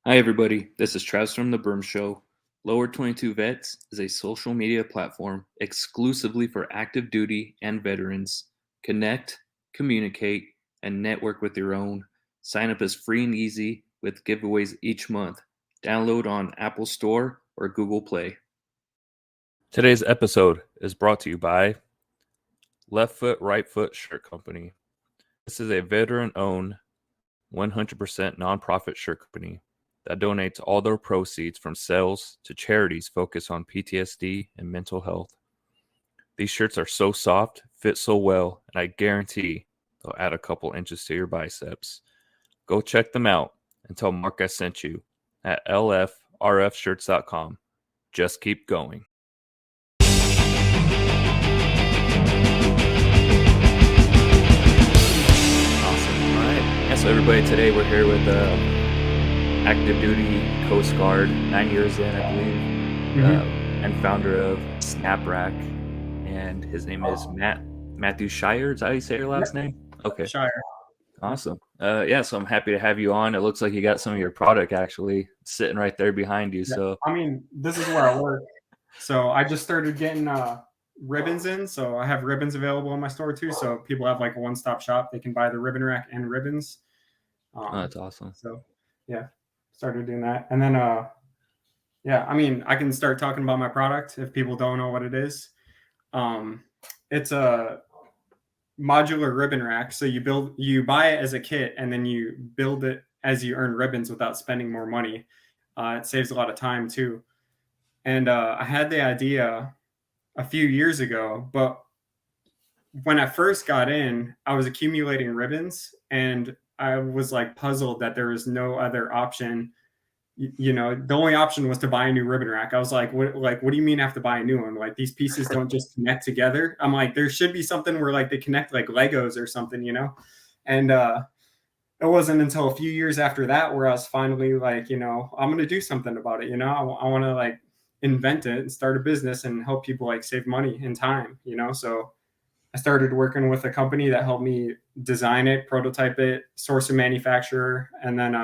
Hi, everybody. This is Travis from The Berm Show. Lower 22 Vets is a social media platform exclusively for active duty and veterans. Connect, communicate, and network with your own. Sign up is free and easy with giveaways each month. Download on Apple Store or Google Play. Today's episode is brought to you by Left Foot, Right Foot Shirt Company. This is a veteran-owned, 100% nonprofit shirt company that donates all their proceeds from sales to charities focused on PTSD and mental health. These shirts are so soft, fit so well, and I guarantee they'll add a couple inches to your biceps. Go check them out and tell Mark I sent you at lfrfshirts.com. Just keep going. Awesome. All right. Yeah, so everybody, today we're here with active duty Coast Guard, 9 years in, I believe, and founder of SnapRack. And his name is Matthew Shier. Is that how you say your last name? Okay. Shier. Awesome. Yeah, so I'm happy to have you on. It looks like you got some of your product actually sitting right there behind you. Yeah. So I mean, this is where I work. So I just started getting ribbons in. So I have ribbons available in my store too. So people have like a one-stop shop. They can buy the ribbon rack and ribbons. that's awesome. So yeah, started doing that. And then yeah, I mean, I can start talking about my product if people don't know what it is. It's a modular ribbon rack. So you buy it as a kit and then you build it as you earn ribbons without spending more money. It saves a lot of time too. And I had the idea a few years ago, but when I first got in, I was accumulating ribbons and I was like puzzled that there was no other option. You know, the only option was to buy a new ribbon rack. I was like, what do you mean I have to buy a new one? Like these pieces don't just connect together. I'm like, there should be something where like they connect like Legos or something, you know? And it wasn't until a few years after that where I was finally like, you know, I'm going to do something about it. You know, I want to like invent it and start a business and help people like save money and time, you know? So I started working with a company that helped me design it, prototype it, source a manufacturer, and then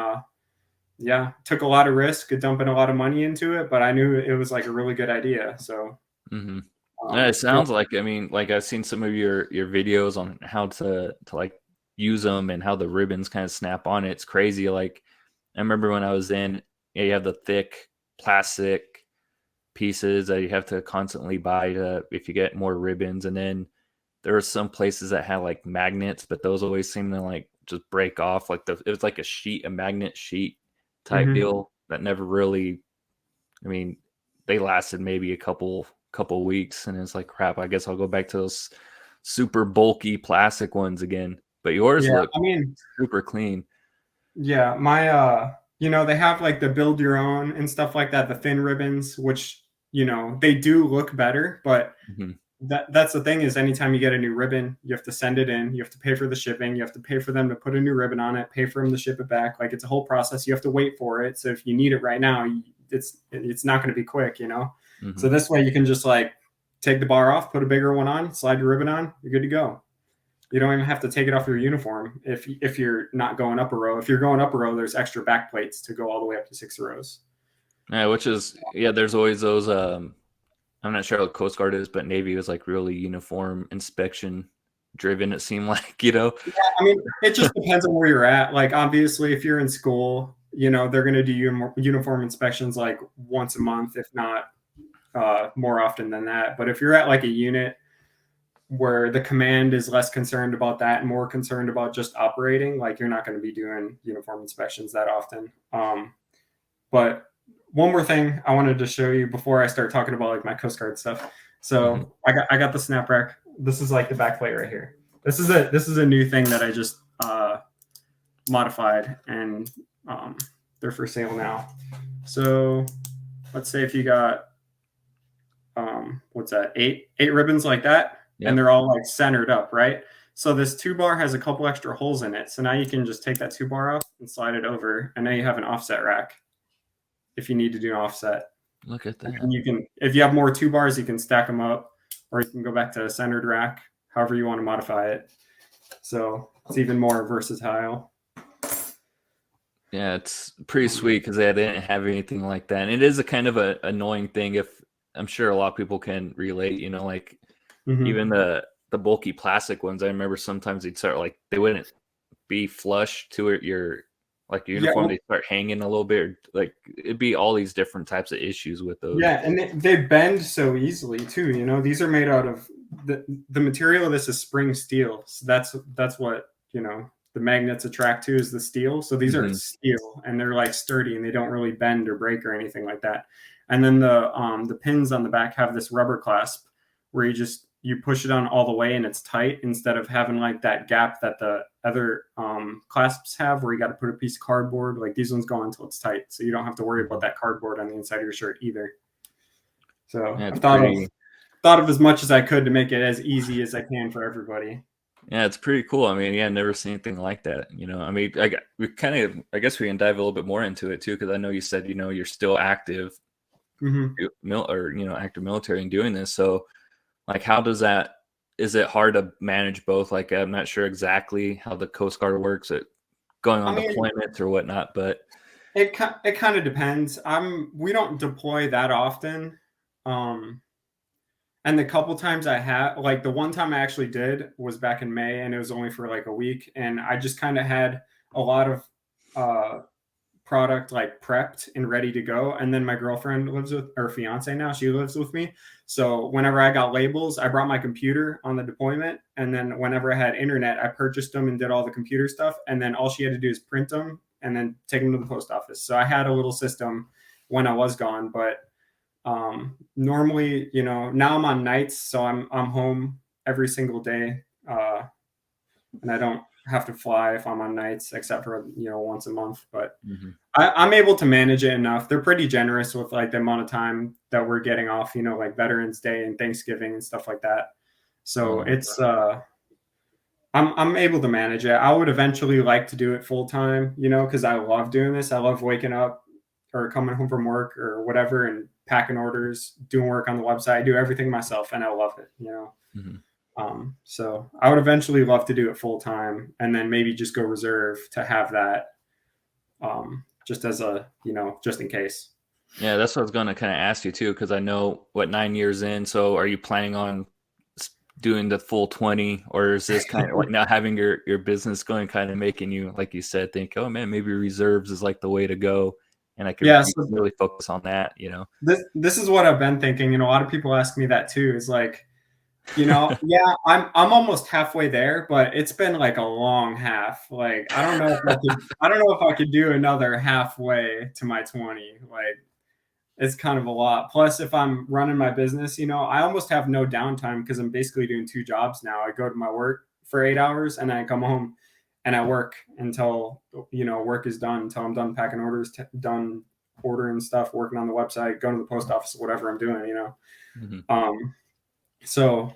yeah, took a lot of risk, dumping a lot of money into it, but I knew it was like a really good idea. So yeah, it sounds like, I mean, like I've seen some of your videos on how to like use them and how the ribbons kind of snap on it. It's crazy. Like I remember when I was in, you have the thick plastic pieces that you have to constantly buy to if you get more ribbons, and then there are some places that have like magnets, but those always seem to like just break off. Like it was like a magnet sheet type deal that never really, I mean, they lasted maybe a couple weeks, and it's like, crap, I guess I'll go back to those super bulky plastic ones again. But yours look, I mean, super clean. Yeah, my you know, they have like the build your own and stuff like that, the thin ribbons, which, you know, they do look better, but that's the thing is anytime you get a new ribbon, you have to send it in, you have to pay for the shipping, you have to pay for them to put a new ribbon on it, pay for them to ship it back. Like it's a whole process. You have to wait for it. So if you need it right now, it's not going to be quick, you know? So this way you can just like take the bar off, put a bigger one on, slide your ribbon on, you're good to go. You don't even have to take it off your uniform if you're not going up a row. If you're going up a row, there's extra back plates to go all the way up to 6 rows. Yeah, which is, yeah, there's always those, I'm not sure what Coast Guard is, but Navy was like really uniform inspection driven, it seemed like, you know? Yeah, I mean, it just depends on where you're at. Like, obviously, if you're in school, you know, they're going to do uniform inspections like once a month, if not more often than that. But if you're at like a unit where the command is less concerned about that and more concerned about just operating, like you're not going to be doing uniform inspections that often. But one more thing I wanted to show you before I start talking about like my Coast Guard stuff. So I got the SnapRack. This is like the back plate right here. This is a new thing that I just modified, and they're for sale now. So let's say if you got what's that, eight ribbons like that, and they're all like centered up, right? So this 2-bar has a couple extra holes in it. So now you can just take that 2-bar off and slide it over, and now you have an offset rack if you need to do an offset. Look at that. And you can, if you have more 2-bars, you can stack them up, or you can go back to a centered rack, however you want to modify it. So it's even more versatile. Yeah, it's pretty Um, sweet because they didn't have anything like that. And it is a kind of a annoying thing if I'm sure a lot of people can relate, like even mhm. the bulky plastic ones. I remember sometimes they'd start like they wouldn't be flush to your like your Yeah, uniform. They start hanging a little bit, or, like it'd be all these different types of issues with those. yeah, and they bend so easily too. These are made out of the material of this is spring steel. So that's what the magnets attract to is the steel. So these are Hmm. steel and they're like sturdy and they don't really bend or break or anything like that. And then the pins on the back have this rubber clasp where you push it on all the way and it's tight instead of having like that gap that the other clasps have where you got to put a piece of cardboard. Like these ones go until it's tight, so you don't have to worry about Hmm. that cardboard on the inside of your shirt either. So Yeah, I've it's thought pretty. of as much as I could to make it as easy as I can for everybody. Yeah, it's pretty cool. I mean, yeah, never seen anything like that. I mean, we kind of, I guess we can dive a little bit more into it too, because I know you said, you're still active, Mm-hmm. or active military and doing this. So, like, how does that? Is it hard to manage both? Like, I'm not sure exactly how the Coast Guard works at going I on mean, deployments or whatnot, but it kind of depends. We don't deploy that often. Um, And the couple times I had, like the one time I actually did was back in May, and it was only for like a week, and I just kind of had a lot of uh, product like prepped and ready to go. And then my girlfriend lives with, or fiance now, she lives with me. So whenever I got labels, I brought my computer on the deployment, and then whenever I had internet, I purchased them and did all the computer stuff. And then all she had to do is print them and then take them to the post office. So I had a little system when I was gone, but normally, now I'm on nights, so I'm home every single day, and I don't have to fly if I'm on nights, except for once a month. But mhm. I'm able to manage it enough. They're pretty generous with like the amount of time that we're getting off, like Veterans Day and Thanksgiving and stuff like that. So Um, it's I'm able to manage it. I would eventually like to do it full time, because I love doing this. I love waking up or coming home from work or whatever and packing orders, doing work on the website. I do everything myself and I love it. mhm. So I would eventually love to do it full time and then maybe just go reserve to have that just as just in case. Yeah, that's what I was going to kind of ask you too, because I know 9 years in. So, are you planning on doing the full 20, or is this kind of like not having your business going, kind of making you, like you said, think, oh man, maybe reserves is like the way to go, and I could Yeah. So really focus on that. this is what I've been thinking. And a lot of people ask me that too, is like, yeah, I'm almost halfway there, but it's been like a long half. Like I don't know if I could do another halfway to my 20. Like it's kind of a lot. Plus if I'm running my business, I almost have no downtime because I'm basically doing two jobs now. I go to my work for 8 hours and I come home and I work until work is done, until I'm done packing orders, done ordering stuff, working on the website, going to the post office, whatever I'm doing. Hmm. Um, so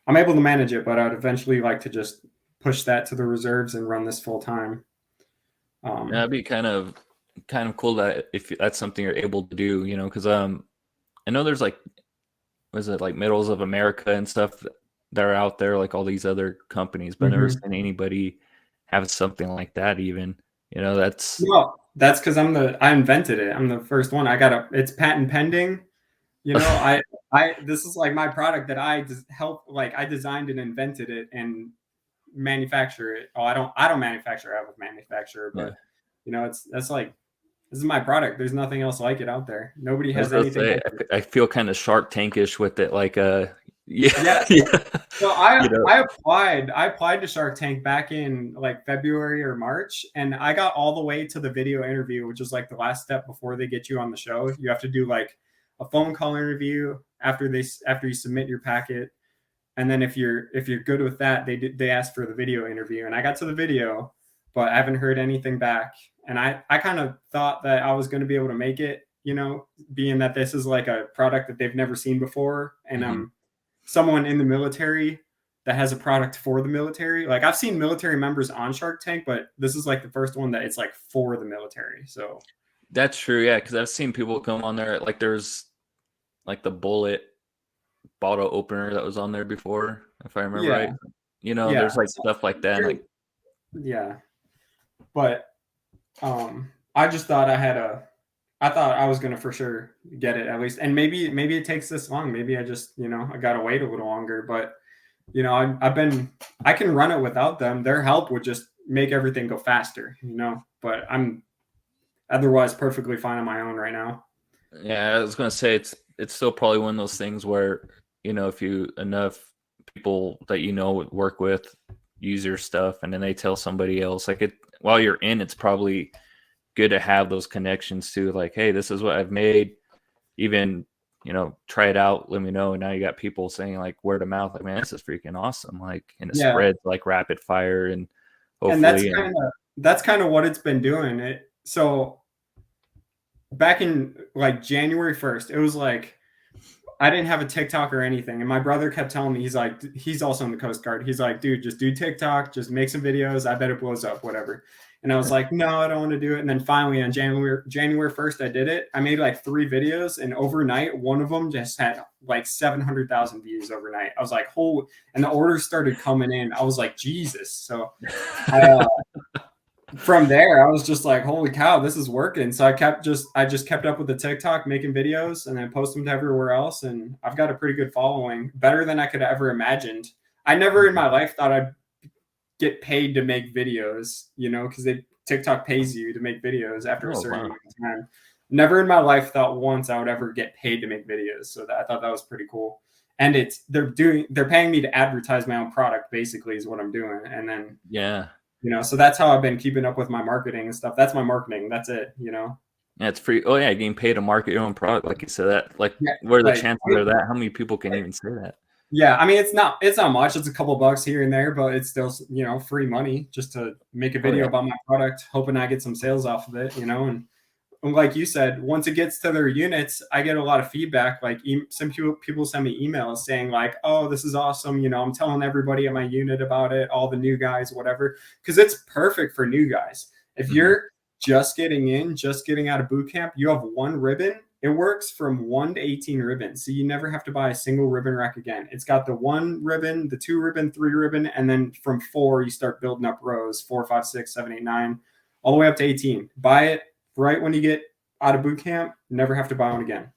I'm able to manage it, but I'd eventually like to just push that to the reserves and run this full time. Yeah, Um, that'd be kind of cool that if that's something you're able to do, because I know there's like, was it like Middles of America and stuff that are out there, like all these other companies, but I've never mhm. seen anybody have something like that even. That's Well, that's because I invented it. I'm the first one. It's patent pending. You know, this is like my product that I designed and invented it and manufacture it. Oh, I don't manufacture. I have a manufacturer, yeah. but this is my product. There's nothing else like it out there. Nobody I was has gonna anything say like it. I feel kind of Shark Tankish with it, like yeah, Yeah. yeah, So you know. I applied to Shark Tank back in like February or March, and I got all the way to the video interview, which is like the last step before they get you on the show. You have to do like a phone call interview after you submit your packet, and then if you're good with that, they ask for the video interview, and I got to the video, but I haven't heard anything back. And I kind of thought that I was going to be able to make it, being that this is like a product that they've never seen before, and Mhm. someone in the military that has a product for the military. Like I've seen military members on Shark Tank, but this is like the first one that it's like for the military. So That's true, yeah, because I've seen people come on there, like there's like the bullet bottle opener that was on there before, if I remember yeah, right. yeah, There's like so stuff like that, and like yeah, but I just thought I thought I was gonna for sure get it at least, and maybe it takes this long. Maybe I just I gotta wait a little longer. But I can run it without them. Their help would just make everything go faster. But I'm otherwise perfectly fine on my own right now. Yeah, I was gonna say it's still probably one of those things where if you enough people that work with use your stuff, and then they tell somebody else, like it while you're in, it's probably good to have those connections too. Like, hey, this is what I've made. Even try it out, let me know. And now you got people saying like word of mouth, like, man, this is freaking awesome. Like, and it Yeah, spreads like rapid fire, and and that's hopefully, kind of what it's been doing. So back in like January 1st, it was like I didn't have a TikTok or anything. And my brother kept telling me, he's also in the Coast Guard. He's like, dude, just do TikTok, just make some videos. I bet it blows up, whatever. And I was like, no, I don't want to do it. And then finally on January 1st, I did it. I made like 3 videos, and overnight, one of them just had like 700,000 views overnight. I was like, holy, and the orders started coming in. I was like, Jesus. So I, from there, I was just like, holy cow, this is working. So I just kept up with the TikTok, making videos, and then post them to everywhere else. And I've got a pretty good following, better than I could have ever imagined. I never in my life thought I'd get paid to make videos, because TikTok pays you to make videos after a certain time. Never in my life thought once I would ever get paid to make videos. So I thought that was pretty cool. And they're paying me to advertise my own product, basically, is what I'm doing. And then yeah. So that's how I've been keeping up with my marketing and stuff. That's my marketing. That's it. Yeah, it's free. Oh yeah, getting paid to market your own product, like you said. That Yeah, what are the chances of that? How many people can even say that? Yeah, I mean it's not much. It's a couple bucks here and there, but it's still free money just to make a video about my product, hoping I get some sales off of it. And like you said, once it gets to their units, I get a lot of feedback. Like some people send me emails saying like, "Oh, this is awesome." I'm telling everybody at my unit about it, all the new guys, whatever, because it's perfect for new guys. If you're just getting out of boot camp, you have one ribbon. It works from 1 to 18 ribbons, so you never have to buy a single ribbon rack again. It's got the 1 ribbon, the 2 ribbon, 3 ribbon, and then from 4 you start building up rows: 4, 5, 6, 7, 8, 9, all the way up to 18. Buy it right when you get out of boot camp, never have to buy one again.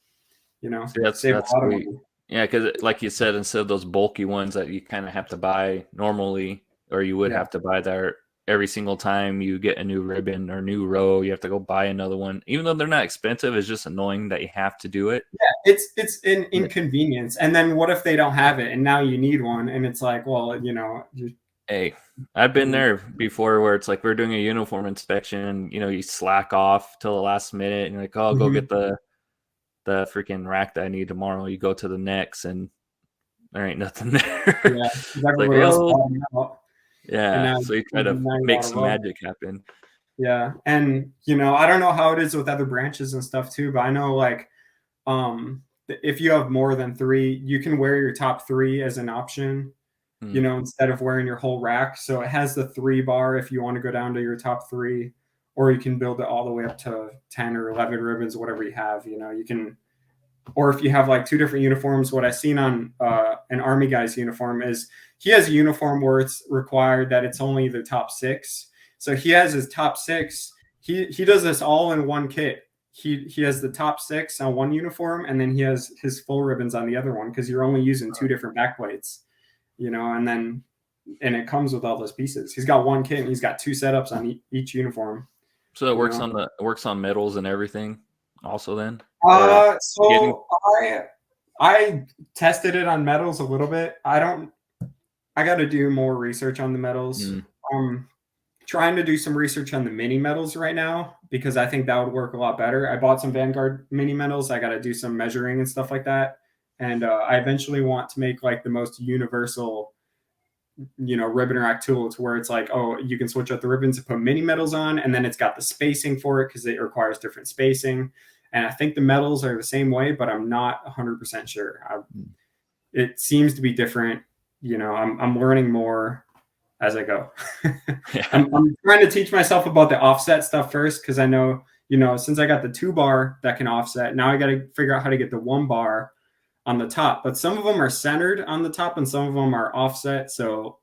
Save a lot of money. Yeah, because like you said, instead of those bulky ones that you kind of have to buy normally, or you would have to buy there every single time you get a new ribbon or new row, you have to go buy another one. Even though they're not expensive, it's just annoying that you have to do it. Yeah, it's an inconvenience. And then what if they don't have it and now you need one? And it's like, well, hey, I've been there before where it's like we're doing a uniform inspection, you slack off till the last minute and you're like, oh, I'll go get the freaking rack that I need tomorrow. You go to the next and there ain't nothing there. Yeah, like, oh. Yeah, so you try to make some magic happen. Yeah, and I don't know how it is with other branches and stuff too, but I know like if you have more than 3, you can wear your top 3 as an option, instead of wearing your whole rack. So it has the 3 bar if you want to go down to your top 3, or you can build it all the way up to 10 or 11 ribbons, whatever you have. You can, or if you have like 2 different uniforms. What I've seen on an Army guy's uniform is he has a uniform where it's required that it's only the top 6. So he has his top 6. He does this all in one kit. He has the top 6 on one uniform, and then he has his full ribbons on the other one, because you're only using 2 different back plates, and it comes with all those pieces. He's got one kit and he's got 2 setups on each uniform. So it works on metals and everything also then? So I tested it on metals a little bit. I got to do more research on the metals. I'm trying to do some research on the mini metals right now, because I think that would work a lot better. I bought some Vanguard mini metals. I got to do some measuring and stuff like that. And I eventually want to make like the most universal, ribbon rack tool, to where it's like, oh, you can switch out the ribbons and put mini metals on, and then it's got the spacing for it because it requires different spacing. And I think the metals are the same way, but I'm not 100% sure. It seems to be different. I'm learning more as I go. I'm trying to teach myself about the offset stuff first, because I know, since I got the 2 bar that can offset, now I got to figure out how to get the 1 bar on the top. But some of them are centered on the top and some of them are offset. So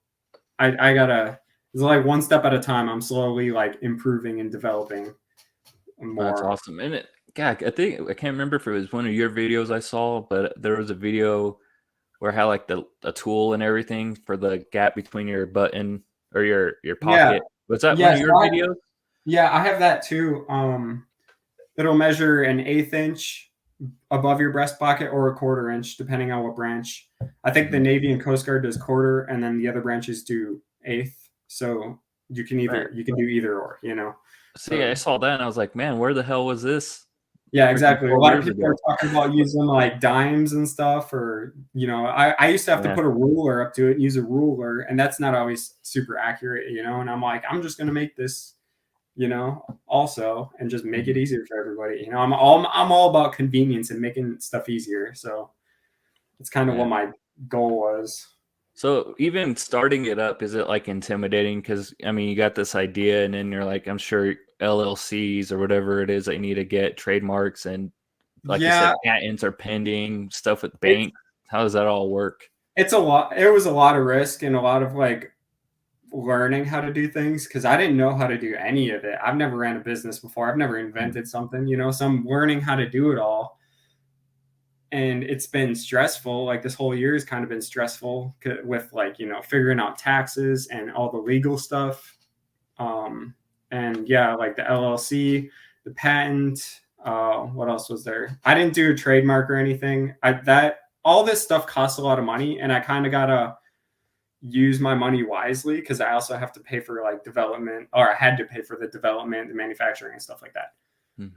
I gotta it's like one step at a time. I'm slowly like improving and developing That's more. awesome. And God, I can't remember if it was one of your videos I saw, but there was a video where I had like a tool and everything for the gap between your button or your Yeah. pocket. Was that one Yeah. of your videos? Yeah, I have that too. It'll measure an eighth inch above your breast pocket or a quarter inch, depending on what branch. I think the Mhm. Navy and Coast Guard does quarter, and then the other branches do eighth. So Man, you can do either or, you know. see, I So saw that and I was like, man, where the hell was this yeah, freaking exactly. A 12 lot of years people are ago? talking about using like dimes and stuff, or you know, I used to have to Yeah. put a ruler up to it and use a ruler, and that's not always super accurate, you know. And I'm like, I'm just gonna make this, you know, also, and just make it Mhm. easier for everybody. You know, I'm all about convenience and making stuff easier. So it's kind of Yeah. what my goal was. So even starting it up, is it like intimidating? Because I mean, you got this idea, and then you're like, I'm sure LLCs or whatever it is that you need to get trademarks, and like you Yeah, said, patents are pending, stuff with it's banks. How does that all work? it's a lot. It was a lot of risk and a lot of like learning how to do things because I didn't know how to do any of it. I've never ran a business before. I've never Mm. invented something, you know. So I'm learning how to do it all, and it's been stressful. Like this whole year has kind of been stressful with like you know figuring out taxes and all the legal stuff. Um, and yeah, like the LLC, the patent. What else was there? I didn't do a trademark or anything. I that all this stuff costs a lot of money, and I kind of gotta use my money wisely because I also have to pay for like development, or I had to pay for the development, the manufacturing, and stuff like that. Mm.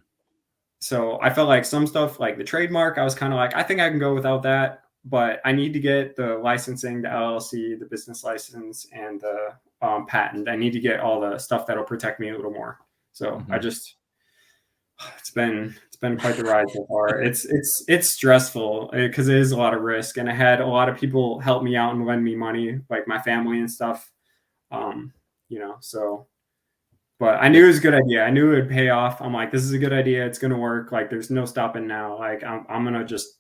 So I felt like some stuff, like the trademark, I was kind of like, I think I can go without that, but I need to get the licensing, the LLC, the business license, and the patent. I need to get all the stuff that'll protect me a little more. So I Mhm. just, it's been quite the ride so far. It's stressful because it is a lot of risk, and I had a lot of people help me out and lend me money, like my family and stuff. Um, you know, so but I knew Yep. it was a good idea. I knew it would pay off. I'm like, this is a good idea. It's gonna work. Like, there's no stopping now. Like, I'm gonna just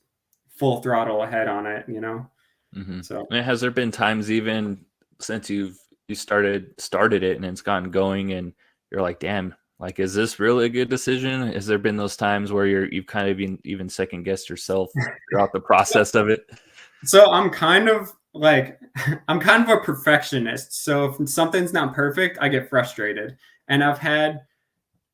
full throttle ahead on it. You know. Mm-hmm. So And has there been times even since you started it and it's gotten going and you're like, damn, like is this really a good decision? Has there been those times where you've kind of even second guessed yourself throughout the process of it? so I'm kind of like I'm kind of a perfectionist. So if something's not perfect, I get frustrated. And I've had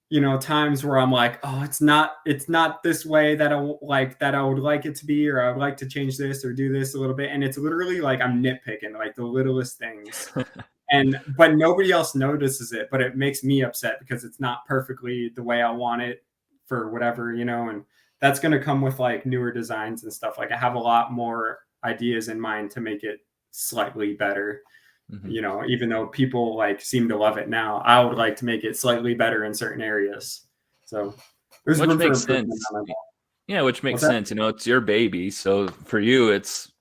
you know times where I'm like, oh, it's not this way that I would like it to be, or I would like to change this or do this a little bit. And it's literally like I'm nitpicking like the littlest things. And but nobody else notices it, but it makes me upset because it's not perfectly the way I want it for whatever, you know. And that's going to come with like newer designs and stuff. Like I have a lot more ideas in mind to make it slightly better, Hmm. you know. Even though people like seem to love it now, I would like to make it slightly better in certain areas. So there's Which room for makes improvement sense. on my. Yeah, which makes What's that? sense. You know, it's your baby. So for you, it's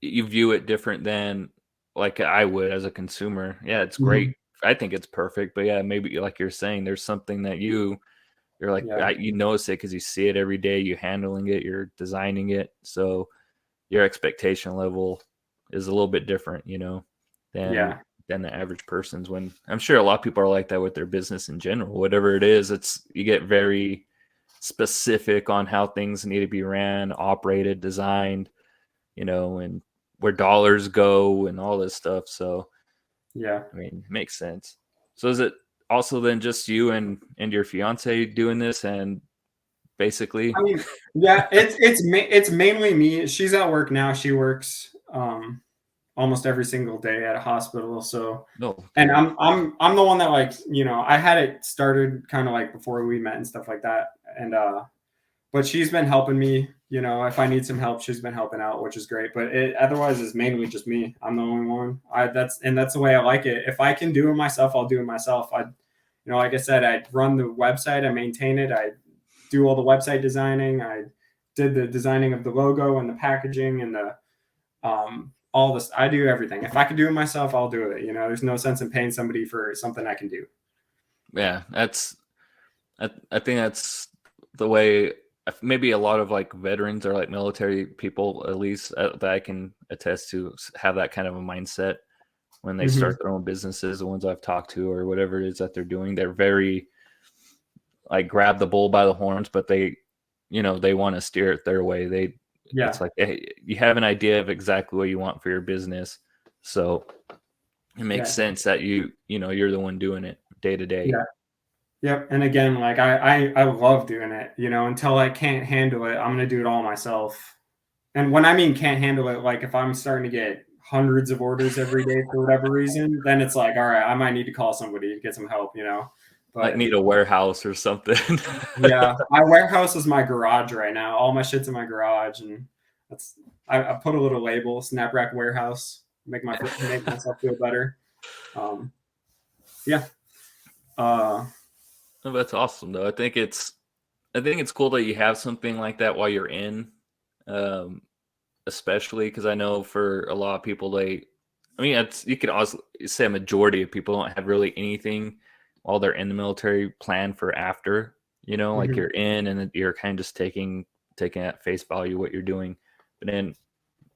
you view it different than like I would as a consumer. Yeah, it's great. Mhm. I think it's perfect. But yeah, maybe like you're saying, there's something that you're like Yeah, you notice it because you see it every day. You're handling it. You're designing it. So your expectation level is a little bit different, than yeah, than the average person's. When I'm sure a lot of people are like that with their business in general. Whatever it is, it's you get very specific on how things need to be ran, operated, designed, and where dollars go and all this stuff. So yeah. I mean, it makes sense. So is it also then just you and your fiance doing this and basically? I mean, yeah, it's mainly me. She's at work now. She works almost every single day at a hospital. So, Oh, and okay. I'm the one that like you know I had it started kind of like before we met and stuff like that. And but she's been helping me. You know, if I need some help, she's been helping out, which is great. But it otherwise is mainly just me. I'm the only one. That's the way I like it. If I can do it myself, I'll do it myself. You know, like I said, I run the website, I maintain it, I do all the website designing, I did the designing of the logo and the packaging and the all this. I do everything. If I can do it myself, I'll do it. You know, there's no sense in paying somebody for something I can do. Yeah, I think that's the way maybe a lot of like veterans or like military people, at least that I can attest to, have that kind of a mindset when they start their own businesses, the ones I've talked to or whatever it is that they're doing, they're very like grab the bull by the horns, but they, they want to steer it their way. It's like, hey, you have an idea of exactly what you want for your business. So it makes sense that you're the one doing it day to day. Yeah. Yep. And again, like I love doing it, until I can't handle it, I'm going to do it all myself. And when I mean can't handle it, like if I'm starting to get hundreds of orders every day for whatever reason, then it's like, all right, I might need to call somebody to get some help, But like need a warehouse or something. yeah, my warehouse is my garage right now. All my shit's in my garage, and I put a little label, SnapRack warehouse, make myself feel better. Yeah. That's awesome though. I think it's cool that you have something like that while you're in, especially because I know for a lot of people, you could also say a majority of people don't have really anything while they're in the military plan for after, like you're in and you're kind of just taking at face value what you're doing, but then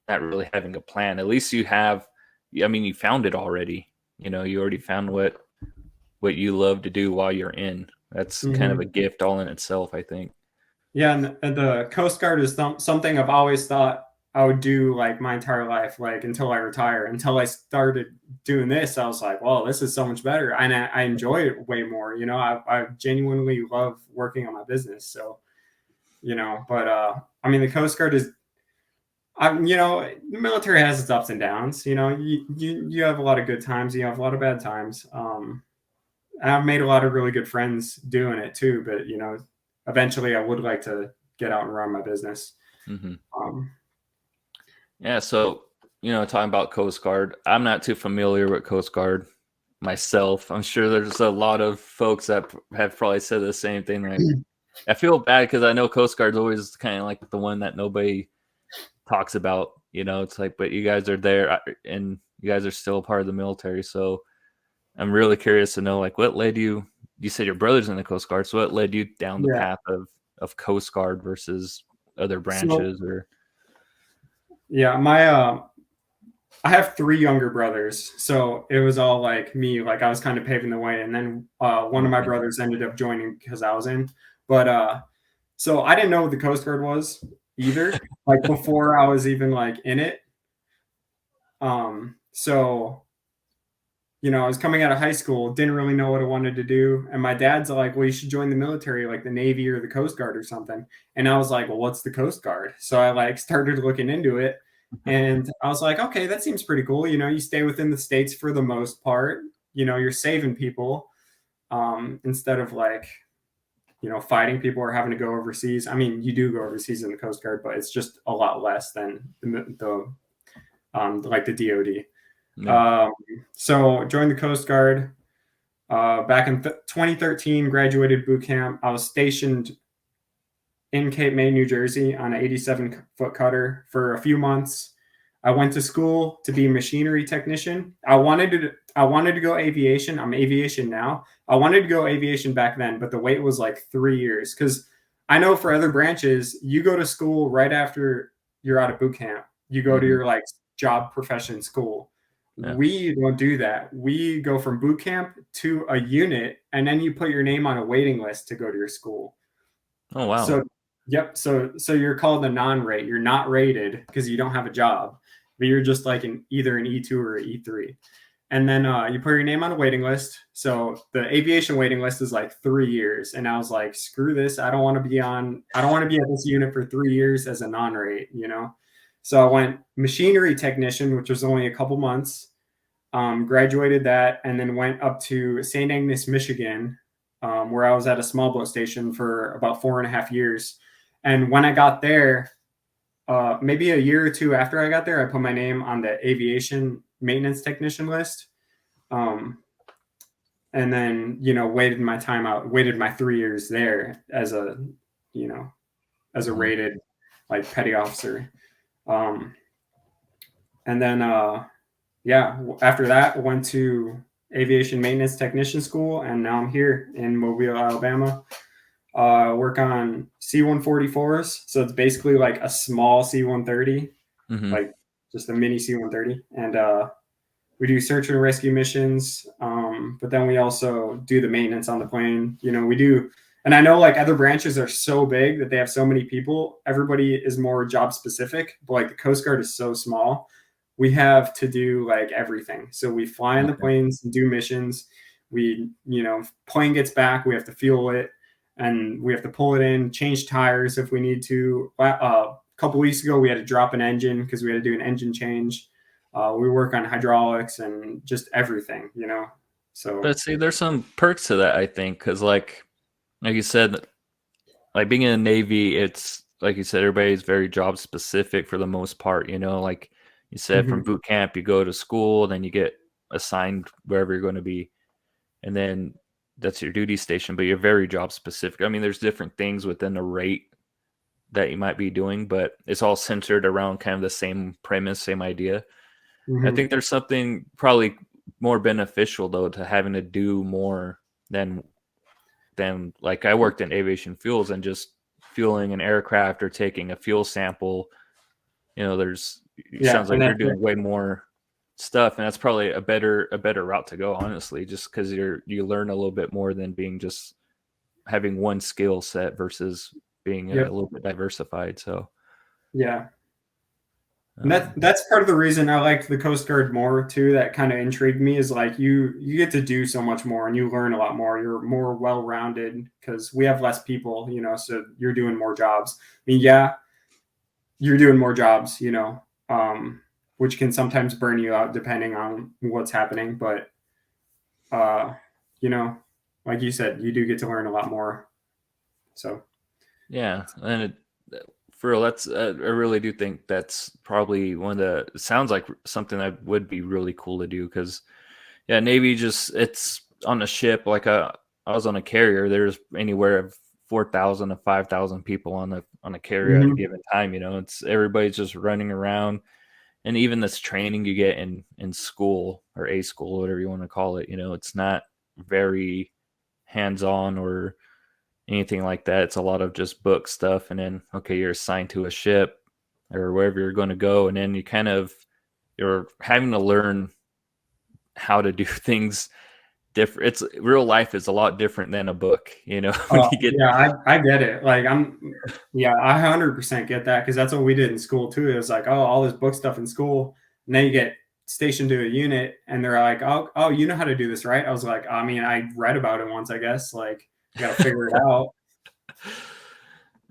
not really having a plan. At least you have, you found it already. You already found what you love to do while you're in. That's kind of a gift all in itself, I think. Yeah, and the Coast Guard is something I've always thought I would do like my entire life, like until I retire. Until I started doing this, I was like, well, this is so much better. And I enjoy it way more. I genuinely love working on my business. So, but the Coast Guard is, the military has its ups and downs. You have a lot of good times, you have a lot of bad times. I've made a lot of really good friends doing it too, but eventually I would like to get out and run my business. Yeah. So, talking about Coast Guard, I'm not too familiar with Coast Guard myself. I'm sure there's a lot of folks that have probably said the same thing. Like, I feel bad because I know Coast Guard's always kind of like the one that nobody talks about, it's like, but you guys are there and you guys are still a part of the military. So I'm really curious to know, like, what led you said your brother's in the Coast Guard. So what led you down the path of Coast Guard versus other branches I have 3 younger brothers. So it was all like me, like I was kind of paving the way. And then one of my brothers ended up joining because I was in, but so I didn't know what the Coast Guard was either, like before I was even like in it. So I was coming out of high school, didn't really know what I wanted to do. And my dad's like, well, you should join the military, like the Navy or the Coast Guard or something. And I was like, well, what's the Coast Guard? So I like started looking into it. And I was like, okay, that seems pretty cool. You stay within the States for the most part. You're saving people instead of like, fighting people or having to go overseas. I mean, you do go overseas in the Coast Guard, but it's just a lot less than the like the DoD. So joined the Coast Guard back in 2013, graduated boot camp. I was stationed in Cape May, New Jersey on an 87-foot cutter for a few months. I went to school to be a machinery technician. I wanted to go aviation. I'm aviation now. I wanted to go aviation back then, but the wait was like 3 years because I know for other branches, you go to school right after you're out of boot camp. You go to your like job profession school. Yeah. We don't do that. We go from boot camp to a unit, and then you put your name on a waiting list to go to your school. Oh, wow. So, yep. So you're called a non-rate. You're not rated because you don't have a job, but you're just like either an E2 or an E3. And then you put your name on a waiting list. So the aviation waiting list is like 3 years. And I was like, screw this. I don't want to be at this unit for 3 years as a non-rate, So I went machinery technician, which was only a couple months, graduated that, and then went up to St. Agnes, Michigan, where I was at a small boat station for about 4.5 years. And when I got there, maybe a year or two after I got there, I put my name on the aviation maintenance technician list. And then, waited my time out, waited my 3 years there as a rated like petty officer. And then, after that, I went to aviation maintenance technician school, and now I'm here in Mobile, Alabama. Work on C-144s. So it's basically like a small C-130, like just a mini C-130. And We do search and rescue missions, but then we also do the maintenance on the plane. We do, and I know like other branches are so big that they have so many people. Everybody is more job specific, but like the Coast Guard is so small. We have to do like everything. So we fly in the Okay. planes and do missions. Plane gets back, we have to fuel it, and we have to pull it in, change tires if we need to. A couple weeks ago, we had to drop an engine because we had to do an engine change. We work on hydraulics and just everything. So But see, there's some perks to that, I think, because like you said, like being in the Navy, it's like you said, everybody's very job specific for the most part. Like you said, from mhm. boot camp, you go to school, then you get assigned wherever you're going to be, and then that's your duty station. But you're very job specific. I mean, there's different things within the rate that you might be doing, but it's all centered around kind of the same premise, same idea. I Mhm. think there's something probably more beneficial though to having to do more than like I worked in aviation fuels and just fueling an aircraft or taking a fuel sample. There's it Yeah, sounds and like you're that's it. doing way more stuff, and that's probably a better route to go, honestly, just because you learn a little bit more than being just having one skill set versus being a Yep. little bit diversified. So Yeah. And that's um, that's part of the reason I liked the Coast Guard more too. That kind of intrigued me is like you get to do so much more and you learn a lot more. You're more well rounded because we have less people, so you're doing more jobs. I mean, yeah, you're doing more jobs, which can sometimes burn you out depending on what's happening. But uh, you know, like you said, you do get to learn a lot more. So yeah, and for real, that's I really do think that's probably one of the it sounds like something that would be really cool to do because yeah, Navy just it's on a ship like I was on a carrier. There's anywhere of 4,000 to 5,000 people on a carrier at a mhm. given time. It's everybody's just running around, and even this training you get in school or a school, whatever you want to call it. It's not very hands on or anything like that. It's a lot of just book stuff, and then okay, you're assigned to a ship or wherever you're going to go, and then you're having to learn how to do things different. It's real life is a lot different than a book, when you get Yeah, I get it. Like yeah, I 100% get that because that's what we did in school too. It was like, oh, all this book stuff in school, and then you get stationed to a unit, and they're like, oh, you know how to do this, right? I was like, I mean, I read about it once, I guess. Like, you got to figure it out.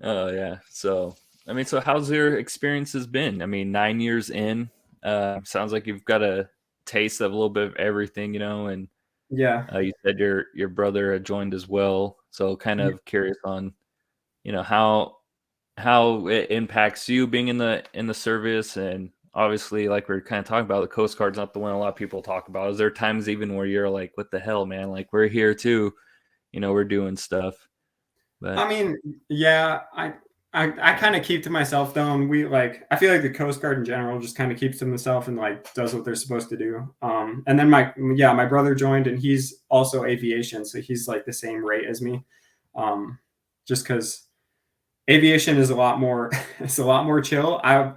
oh yeah. So I mean, so how's your experiences been? I mean, 9 years in, sounds like you've got a taste of a little bit of everything, and Yeah. you said your brother had joined as well. So kind of curious on, how it impacts you being in the service, and obviously like we're kind of talking about, the Coast Guard's not the one a lot of people talk about. Is there times even where you're like, what the hell, man, like we're here too, we're doing stuff, but I mean, yeah, I kind of keep to myself though, and I feel like the Coast Guard in general just kind of keeps to themselves and like does what they're supposed to do. And then my brother joined, and he's also aviation, so he's like the same rate as me. Just because aviation is a lot more, it's a lot more chill. I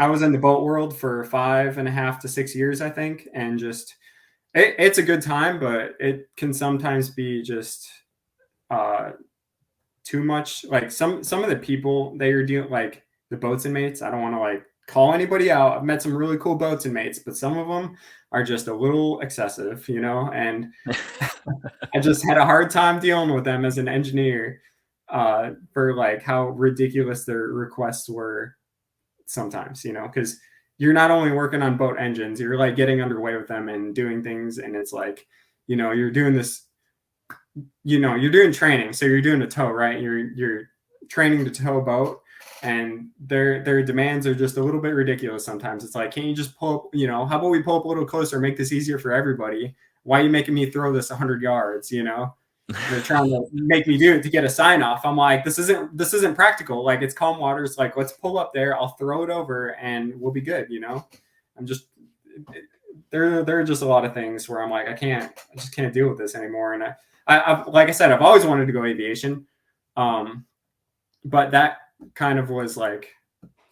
was in the boat world for 5.5 to 6 years, I think, and just it's a good time, but it can sometimes be just uh too much. Like some of the people they are dealing, like the boats and mates. I don't want to like call anybody out. I've met some really cool boats and mates, but some of them are just a little excessive. And I just had a hard time dealing with them as an engineer for like how ridiculous their requests were sometimes, because you're not only working on boat engines, you're like getting underway with them and doing things, and it's like, you're doing this, you're doing training, so you're doing a tow, right? You're training to tow a boat, and their demands are just a little bit ridiculous sometimes. It's like, can you just pull up, how about we pull up a little closer, make this easier for everybody? Why are you making me throw this 100 yards? They're trying to make me do it to get a sign off. I'm like, this isn't practical. Like, it's calm waters. Like, let's pull up there. I'll throw it over and we'll be good. I'm just there are just a lot of things where I'm like, I just can't deal with this anymore. And I've like I said, I've always wanted to go aviation, but that kind of was like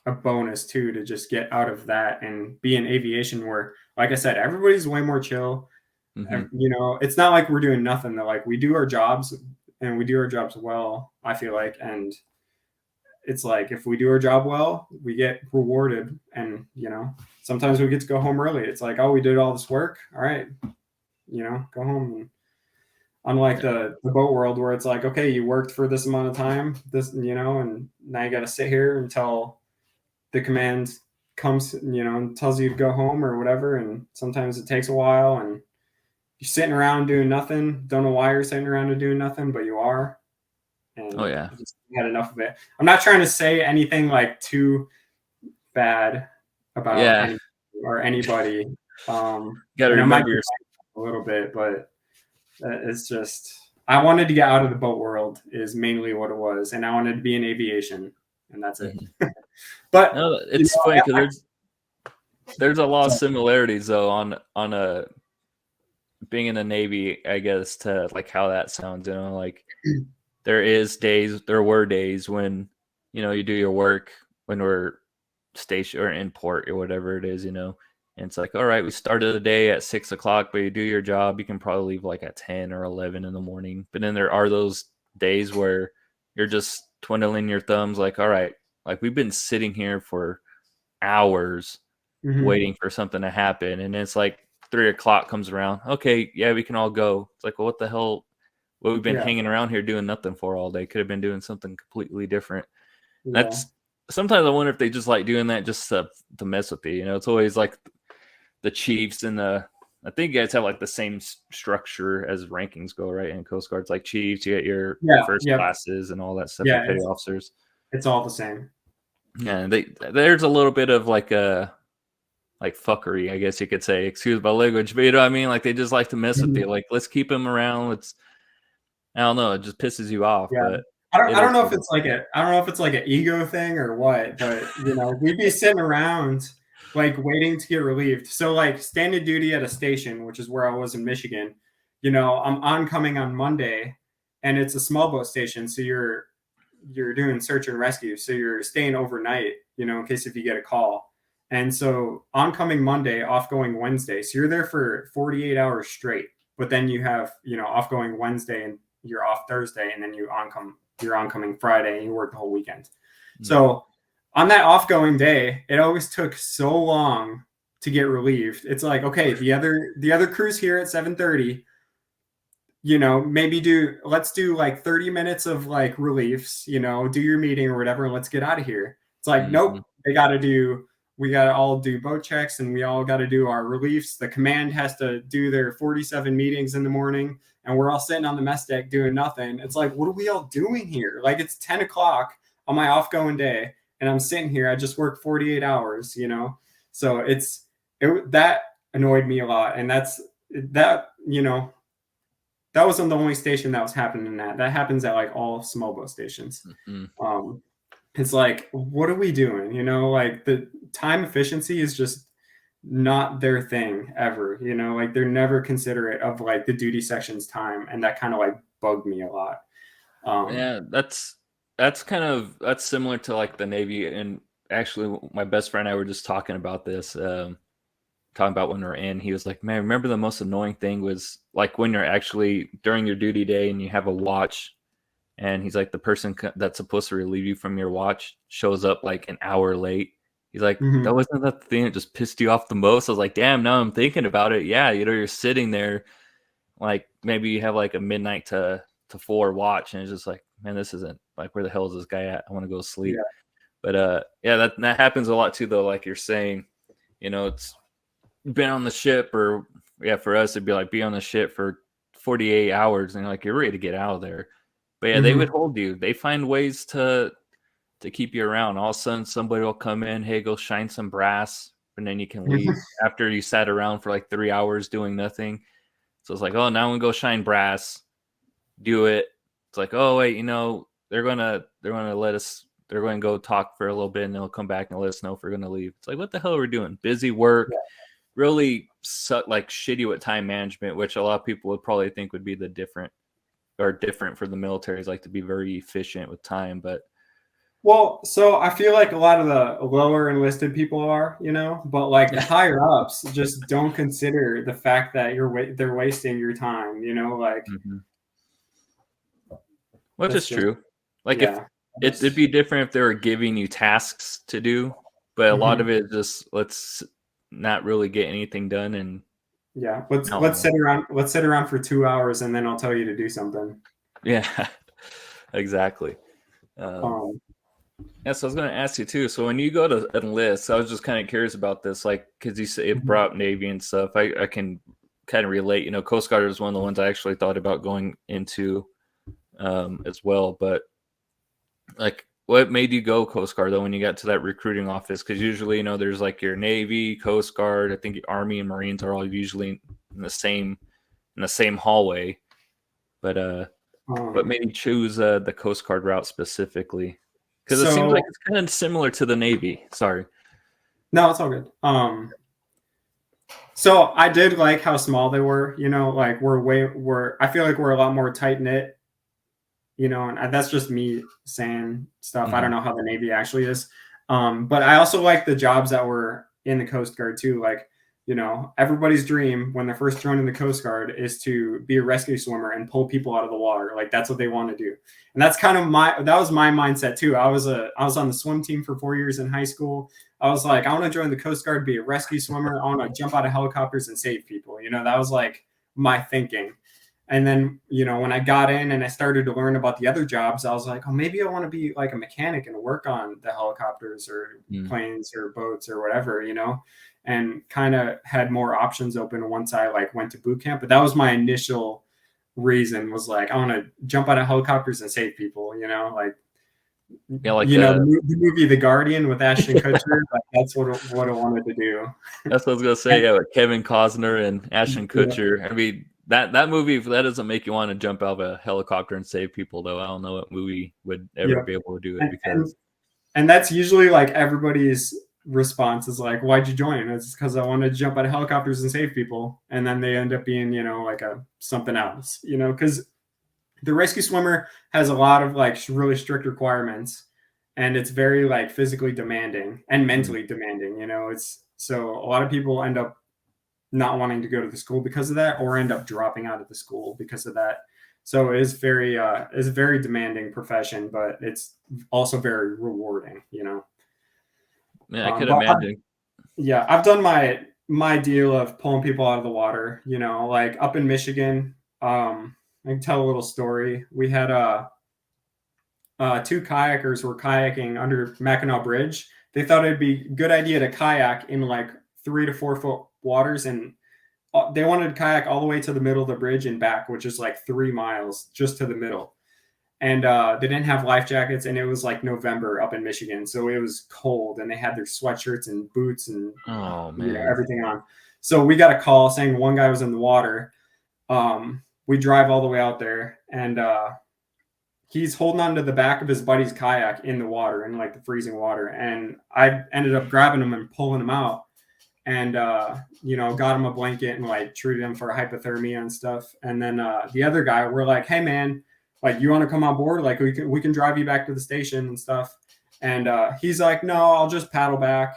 a bonus too to just get out of that and be in aviation where, like I said, everybody's way more chill. Mm-hmm. You know, it's not like we're doing nothing. Though. Like we do our jobs and we do our jobs well, I feel like. And it's like if we do our job well, we get rewarded. And, you know, sometimes we get to go home early. It's like, oh, we did all this work. All right, you know, go home. And unlike the boat world where it's like, okay, you worked for this amount of time, this, you know, and now you got to sit here until the command comes, you know, and tells you to go home or whatever. And sometimes it takes a while and you're sitting around doing nothing. Don't know why you're sitting around and doing nothing, but you are. Oh And yeah. you just had enough of it. I'm not trying to say anything like too bad about Yeah. any or anybody. Got to And I might remember be your. a little bit, but it's just I wanted to get out of the boat world is mainly what it was, and I wanted to be in aviation, and that's it. Mhm. But No, you it's funny because know, there's a lot of so, similarities though on a being in the Navy, I guess, to like how that sounds. You know, like there were days when you do your work when we're station or in port or whatever it is, and it's like, all right, we started the day at 6 o'clock, but you do your job, you can probably leave like at 10 or 11 in the morning. But then there are those days where you're just twiddling your thumbs, like, all right, like we've been sitting here for hours mhm, waiting for something to happen, and it's like 3 o'clock comes around. Okay, yeah, we can all go. It's like, well, what the hell? What we've been yeah, hanging around here doing nothing for all day? Could have been doing something completely different. yeah, That's sometimes I wonder if they just like doing that just to mess with you. It's always like the Chiefs and the. I think you guys have like the same structure as rankings go, right? In Coast Guard's like Chiefs, you get your yeah, first yep, classes and all that stuff. Your yeah. petty officers. It's all the same. Yeah, and there's a little bit of like a like fuckery, I guess you could say. Excuse my language, but you know what I mean. Like they just like to mess with Mhm. you. Like let's keep him around. I don't know. It just pisses you off, Yeah. but I it don't is know if what it it's like a I don't know if it's like an ego thing or what, but you know, we'd be sitting around like waiting to get relieved. So like standing duty at a station, which is where I was in Michigan, you know, I'm oncoming on Monday and it's a small boat station, so you're doing search and rescue. So you're staying overnight, you know, in case if you get a call. And so oncoming Monday, offgoing Wednesday. So you're there for 48 hours straight. But then you have, you know, offgoing Wednesday and you're off Thursday, and then you're oncoming Friday and you work the whole weekend. is. So on that offgoing day, it always took so long to get relieved. It's like, okay, the other crew's here at 7:30, you know, let's do like 30 minutes of like reliefs, you know, do your meeting or whatever, and let's get out of here. It's like, Mm-hmm. nope, we got to all do boat checks and we all got to do our reliefs. The command has to do their 47 meetings in the morning, and we're all sitting on the mess deck doing nothing. It's like, what are we all doing here? Like, it's 10 o'clock on my off going day, and I'm sitting here. I just worked 48 hours, you know? So that annoyed me a lot. And you know, that wasn't the only station that was happening at. That happens at like all small boat stations. Mm-hmm. Um, it's like, what are we doing? You know, like the time efficiency is just not their thing ever. You know, like they're never considerate of like the duty section's time, and that kind of like bugged me a lot. Yeah, that's similar to like the Navy. And actually, my best friend and I were just talking about this. Talking about when we're in, he was like, "Man, remember the most annoying thing was like when you're actually during your duty day and you have a watch." And he's like, the person that's supposed to relieve you from your watch shows up like an hour late. He's like, that Mhm. wasn't the thing that just pissed you off the most. I was like, damn, now I'm thinking about it. Yeah, you're sitting there, like maybe you have like a midnight to 4 watch, and it's just like, man, this isn't like, where the hell is this guy at? I want to go sleep. Yeah. But yeah, that happens a lot too, though. Like you're saying, it's been on the ship, or yeah, for us it'd be like be on the ship for 48 hours, and like you're ready to get out of there. But yeah, they would Mhm. hold you. They find ways to keep you around. All of a sudden, somebody will come in, hey, go shine some brass, and then you can leave after you sat around for like 3 hours doing nothing. So it's like, oh, now we go shine brass, do it. It's like, oh wait, they're gonna let us. They're going to go talk for a little bit, and they'll come back and let us know if we're going to leave. It's like, what the hell are we doing? Busy work, really like shitty with time management, which a lot of people would probably think would be the different for the military, is like to be very efficient with time. But Well, so I feel like a lot of the lower enlisted people are, but like the higher ups just don't consider the fact that they're wasting your time, like Hmm. Which that's is just true. Like if yeah. it'd be different if they were giving you tasks to do, but a lot Mhm. of it is just let's not really get anything done and Yeah. I don't Let's know. sit around for 2 hours and then I'll tell you to do something. Yeah, exactly. Um, Um, yeah, so I was going to ask you too. So when you go to enlist, I was just kind of curious about this, like because you say it mhm. brought up Navy and stuff. I can kind of relate. You know, Coast Guard is one of the ones I actually thought about going into as well. But like, what made you go Coast Guard though when you got to that recruiting office? Because usually, you know, there's like your Navy, Coast Guard. I think Army and Marines are all usually in the same hallway. But what um, made you choose the Coast Guard route specifically? Because it seems like so it's kind of similar to the Navy. Sorry. no, it's all good. So I did like how small they were, like I feel like we're a lot more tight knit, and that's just me saying stuff. I Hmm. don't know how the Navy actually is. But I also like the jobs that were in the Coast Guard too. Like, everybody's dream when they're first joining the Coast Guard is to be a rescue swimmer and pull people out of the water. Like that's what they want to do. And that's kind of that was my mindset too. I was on the swim team for 4 years in high school. I was like, I want to join the Coast Guard, be a rescue swimmer. I want to jump out of helicopters and save people. That was like my thinking. And then, when I got in and I started to learn about the other jobs, I was like, oh, maybe I want to be like a mechanic and work on the helicopters or Mm. planes or boats or whatever, and kind of had more options open once I like went to boot camp. But that was my initial reason, was like, I want to jump out of helicopters and save people, like, Yeah, like the the movie The Guardian with Ashton Kutcher, like that's what I wanted to do. that's what I was gonna say. And, Yeah, with Kevin Costner and Ashton yeah, Kutcher. I mean that movie, if that doesn't make you want to jump out of a helicopter and save people, though, I don't know what movie would ever yeah. be able to do it And, and because And that's usually like everybody's response is like, why'd you join? It's because I wanted to jump out of helicopters and save people. And then they end up being, like a something else, because the rescue swimmer has a lot of like really strict requirements, and it's very like physically demanding and mm, mentally demanding. It's so a lot of people end up not wanting to go to the school because of that, or end up dropping out of the school because of that. So it's a very demanding profession, but it's also very rewarding, yeah, I could But imagine. yeah, I've done my deal of pulling people out of the water. Like up in Michigan. I can tell a little story. We had two kayakers were kayaking under Mackinac Bridge. They thought it'd be a good idea to kayak in like 3 to 4 foot waters, and they wanted to kayak all the way to the middle of the bridge and back, which is like 3 miles just to the middle. And they didn't have life jackets, and it was like November up in Michigan, so it was cold, and they had their sweatshirts and boots and Oh man. everything on. So we got a call saying one guy was in the water. We drive all the way out there, and he's holding on to the back of his buddy's kayak in the water, in like the freezing water, and I ended up grabbing him and pulling him out, and got him a blanket and like treated him for hypothermia and stuff. And then the other guy, we're like, hey man, like you want to come on board, like we can drive you back to the station and stuff. And he's like, no, I'll just paddle back.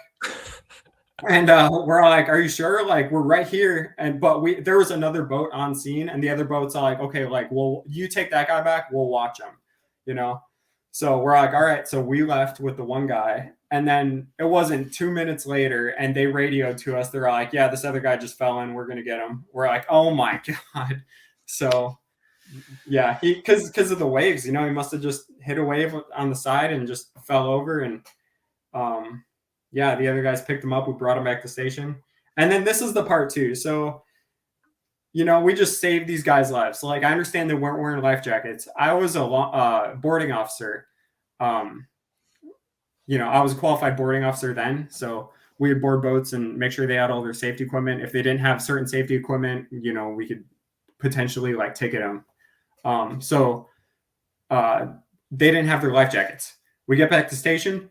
And we're like, are you sure? Like we're right here. And but there was another boat on scene, and the other boat's like, okay, like, well, you take that guy back, we'll watch him, you know. So we're like, all right. So we left with the one guy, and then it wasn't 2 minutes later, and they radioed to us. They're like, yeah, this other guy just fell in. We're gonna get him. We're like, oh my god. So yeah, he because of the waves, he must have just hit a wave on the side and just fell over. And um, yeah, the other guys picked him up. We brought him back to station. And then this is the part too. So, we just saved these guys' lives. So, like, I understand they weren't wearing life jackets. I was a boarding officer. Um, I was a qualified boarding officer then. So we would board boats and make sure they had all their safety equipment. If they didn't have certain safety equipment, we could potentially like ticket them. So they didn't have their life jackets. We get back to station.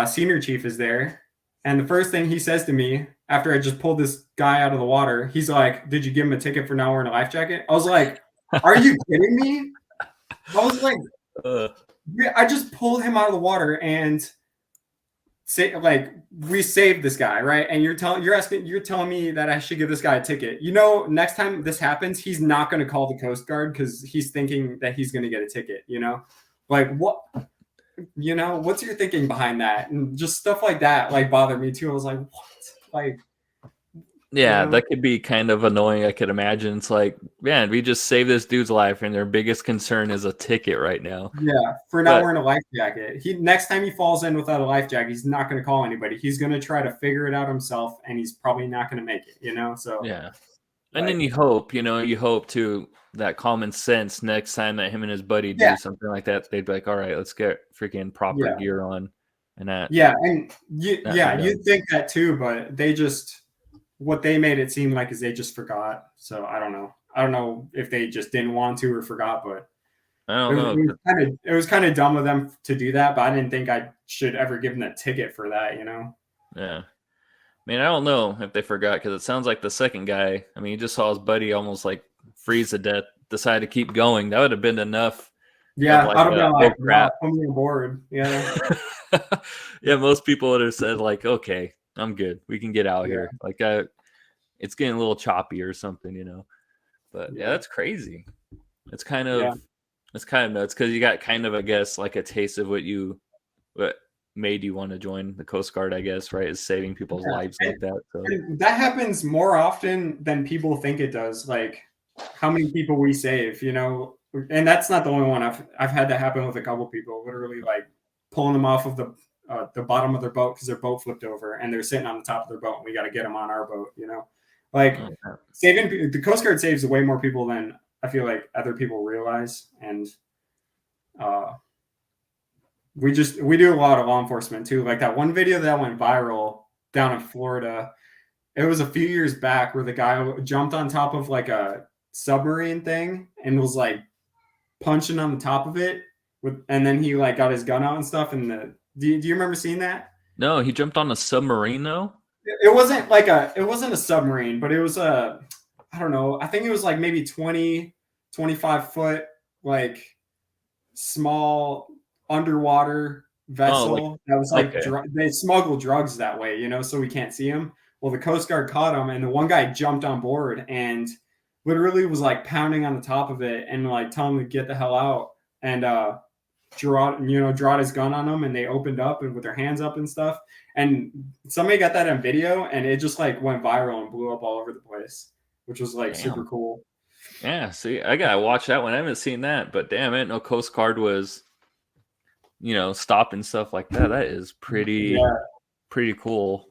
Senior chief is there, and the first thing he says to me after I just pulled this guy out of the water, he's like, "Did you give him a ticket for not wearing a life jacket?" I was like, "Are you kidding me?" I was like, Uh, I just pulled him out of the water and say like we saved this guy, right? And you're telling me that I should give this guy a ticket. You know, next time this happens, he's not going to call the Coast Guard because he's thinking that he's going to get a ticket. You know, like what? You know, what's your thinking behind that? And just stuff like that like bothered me too. I was like, what? Like, you Yeah, know, that could be kind of annoying. I could imagine. It's like, man, we just saved this dude's life, and their biggest concern is a ticket right now. yeah, for not But wearing a life jacket. He next time he falls in without a life jacket, he's not going to call anybody. He's going to try to figure it out himself, and he's probably not going to make it. You know, so yeah, and then like, you hope too that common sense next time that him and his buddy yeah, do something like that, they'd be like, all right, let's get freaking proper yeah, gear on, and yeah, and be you'd done. think that too, but they just what they made it seem like is they just forgot. So I don't know. I don't know if they just didn't want to or forgot, but I don't know. it was kind of dumb of them to do that. But I didn't think I should ever give them a ticket for that. You know? Yeah. I mean, I don't know if they forgot because it sounds like the second guy. I mean, he just saw his buddy almost like freeze to death, decided to keep going. That would have been enough of Yeah, like, I'd have been oh like, crap. wow, put me on board. Yeah, Yeah, most people would have said like, okay, I'm good. We can get out yeah, here. Like, it's getting a little choppy or something, you know. But yeah, yeah, that's crazy. It's kind yeah. of it's kind of nuts because you got kind of, I guess, like a taste of what made you want to join the Coast Guard, I guess, right? Is saving people's Yeah. lives like that. So And that happens more often than people think it does. Like how many people we save, you know, and that's not the only one. I've had that happen with a couple people, literally like pulling them off of the bottom of their boat because their boat flipped over and they're sitting on the top of their boat. And we got to get them on our boat, you know, like yeah. saving the Coast Guard saves way more people than I feel like other people realize. And uh, we do a lot of law enforcement too. Like that one video that went viral down in Florida. It was a few years back where the guy jumped on top of like a submarine thing and was like punching on the top of it and then he like got his gun out and stuff. And do you remember seeing that? No, he jumped on a submarine though. It wasn't a submarine, but it was a, I don't know. I think it was like maybe 20, 25 foot, like small underwater Oh, like vessel that was like okay. they smuggle drugs that way, you know, so we can't see them. Well, the Coast Guard caught him, and the one guy jumped on board and literally was like pounding on the top of it and like telling him to get the hell out. And drawed his gun on them, and they opened up and with their hands up and stuff. And somebody got that on video, and it just like went viral and blew up all over the place, which was like super Damn. cool. Yeah, see, I gotta watch that one. I haven't seen that, but damn it, no Coast Guard was, stopping stuff like that. That is Yeah, pretty cool.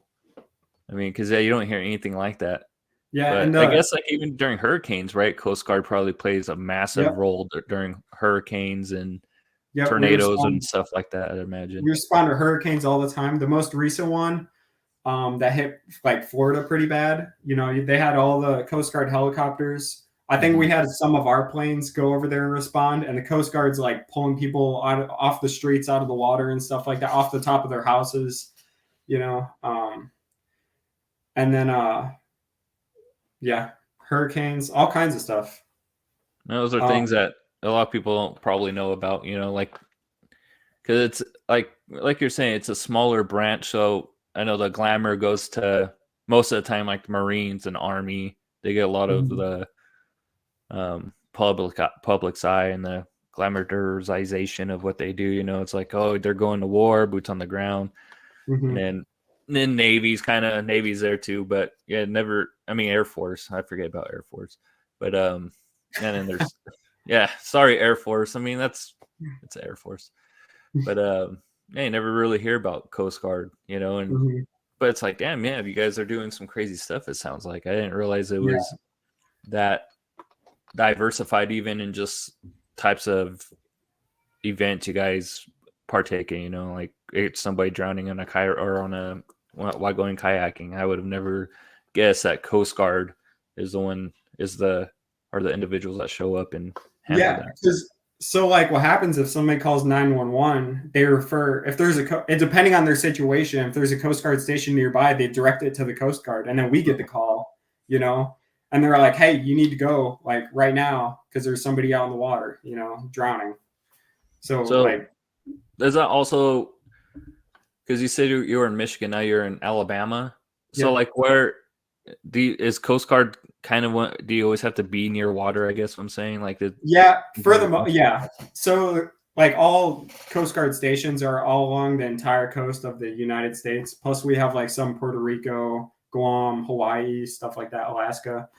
I mean, because yeah, you don't hear anything like that. yeah, But and I guess like even during hurricanes, right? Coast Guard probably plays a massive yep, role during hurricanes and yep. tornadoes and stuff like that. I'd imagine. We respond to hurricanes all the time. The most recent one that hit like Florida pretty bad. You know, they had all the Coast Guard helicopters. I think Mhm. we had some of our planes go over there and respond, and the Coast Guard's like pulling people off the streets, out of the water and stuff like that, off the top of their houses. You know, and then yeah, hurricanes, all kinds of stuff. Those are Um, things that a lot of people don't probably know about. Like because it's like you're saying, it's a smaller branch. So I know the glamour goes to most of the time like the Marines and Army. They get a lot of mhm, the public's eye and the glamorization of what they do. It's like, oh, they're going to war, boots on the ground, and mhm. then Navy's there too. But yeah, never. I mean, Air Force. I forget about Air Force, but and then there's yeah. Sorry, Air Force. I mean, it's Air Force, but yeah, you never really hear about Coast Guard, and Mhm. but it's like, damn, yeah, you guys are doing some crazy stuff. It sounds like I didn't realize it Yeah, was that diversified, even in just types of events you guys partake in. Like it's somebody drowning on a kayak or while going kayaking. I would have never guessed that Coast Guard is the one is the are the individuals that show up and handle yeah. that. Because so like, what happens if somebody calls 911? They refer if there's and depending on their situation, if there's a Coast Guard station nearby, they direct it to the Coast Guard, and then we get the call. You know, and they're like, "Hey, you need to go like right now because there's somebody out in the water, you know, drowning." So So like, Does that also, because you said you were in Michigan, now you're in Alabama. So Yep. like where is Coast Guard kind of do you always have to be near water, I guess what I'm saying? Like the Yeah, yeah. So like all Coast Guard stations are all along the entire coast of the United States. Plus we have like some Puerto Rico, Guam, Hawaii, stuff like that, Alaska.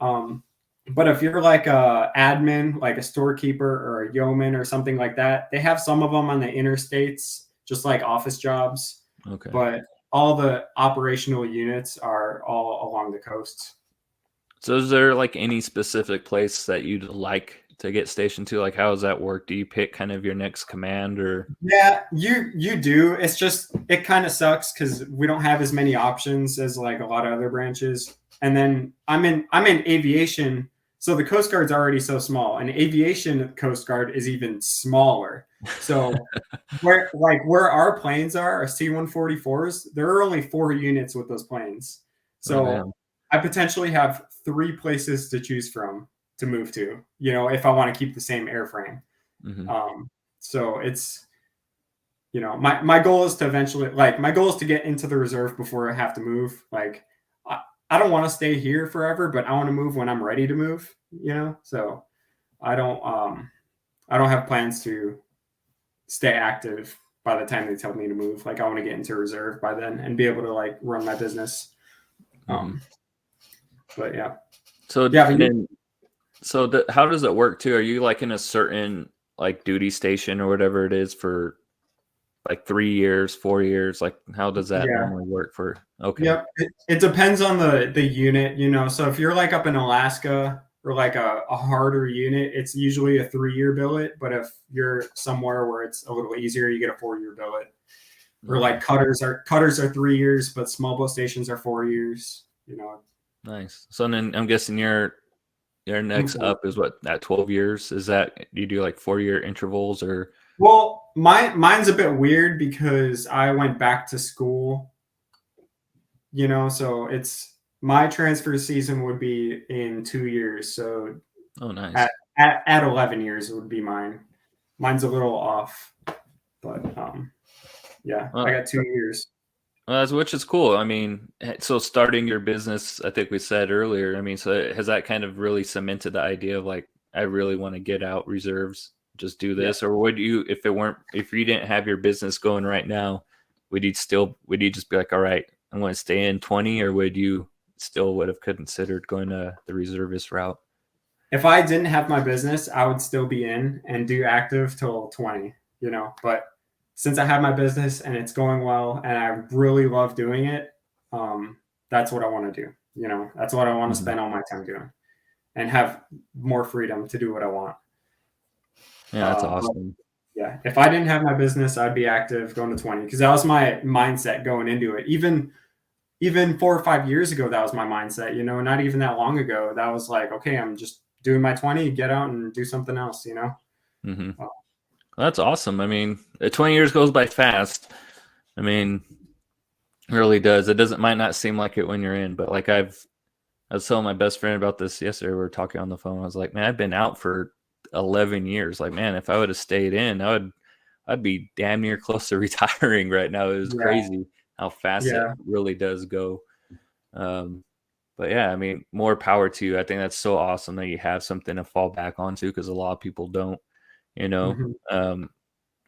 Um, but if you're like a admin, like a storekeeper or a yeoman or something like that, they have some of them on the interstates, just like office jobs. Okay. But all the operational units are all along the coast. So is there like any specific place that you'd like to get stationed to? Like how does that work? Do you pick kind of your next command or Yeah, you do. It's just it kind of sucks because we don't have as many options as like a lot of other branches. And then I'm in aviation, so the Coast Guard's already so small, and aviation Coast Guard is even smaller. So where our planes are, our C-144s, there are only 4 units with those planes. oh So damn. I potentially have 3 places to choose from to move to, if I want to keep the same airframe. Hmm. So it's my goal is to eventually my goal is to get into the reserve before I have to move. Like I don't want to stay here forever, but I want to move when I'm ready to move, So I don't have plans to stay active by the time they tell me to move. Like I want to get into reserve by then and be able to like run my business. Hmm. Um but yeah. So Yeah, but and so how does it work too? Are you like in a certain like duty station or whatever it is for like 3 years, 4 years? Like how does that yeah. normally work for? Okay. Yep. It depends on the unit, So if you're like up in Alaska or like a harder unit, it's usually a 3-year billet. But if you're somewhere where it's a little easier, you get a 4-year billet. Or Okay. like cutters are 3 years, but small boat stations are 4 years. Nice. So then I'm guessing your I'm next four. up is what, at 12 years? Is that you do like 4 year intervals or Well, mine's a bit weird because I went back to school, so it's my transfer season would be in 2 years. So oh nice. at 11 years would be mine. Mine's a little off, but yeah, I Well, got 2 years. which is cool. I mean, so starting your business, I think we said earlier. I mean, so has that kind of really cemented the idea of like, I really want to get out reserves, just do Yeah. this, or would you, if you didn't have your business going right now, would you just be like, all right, I'm going to stay in 20, or would you still would have considered going to the reservist route? If I didn't have my business, I would still be in and do active till 20, But since I have my business and it's going well and I really love doing it, that's what I want to do. That's what I want to Mhm. spend all my time doing and have more freedom to do what I want. Yeah, that's But awesome. yeah, if I didn't have my business, I'd be active going to 20 because that was my mindset going into it. Even 4 or 5 years ago, that was my mindset. Not even that long ago, that was like, okay, I'm just doing my 20, get out and do something else. Hmm. Uh, That's awesome. I mean, 20 years goes by fast. I mean, it really does. It doesn't might not seem like it when you're in, but like I was telling my best friend about this yesterday. We were talking on the phone. I was like, man, I've been out for 11 years. Like, man, if I would have stayed in, I'd be damn near close to retiring right now. It was yeah, crazy how fast it yeah, really does go. Um, but yeah, I mean, more power to you. I think that's so awesome that you have something to fall back onto because a lot of people don't, you know. hmm Um,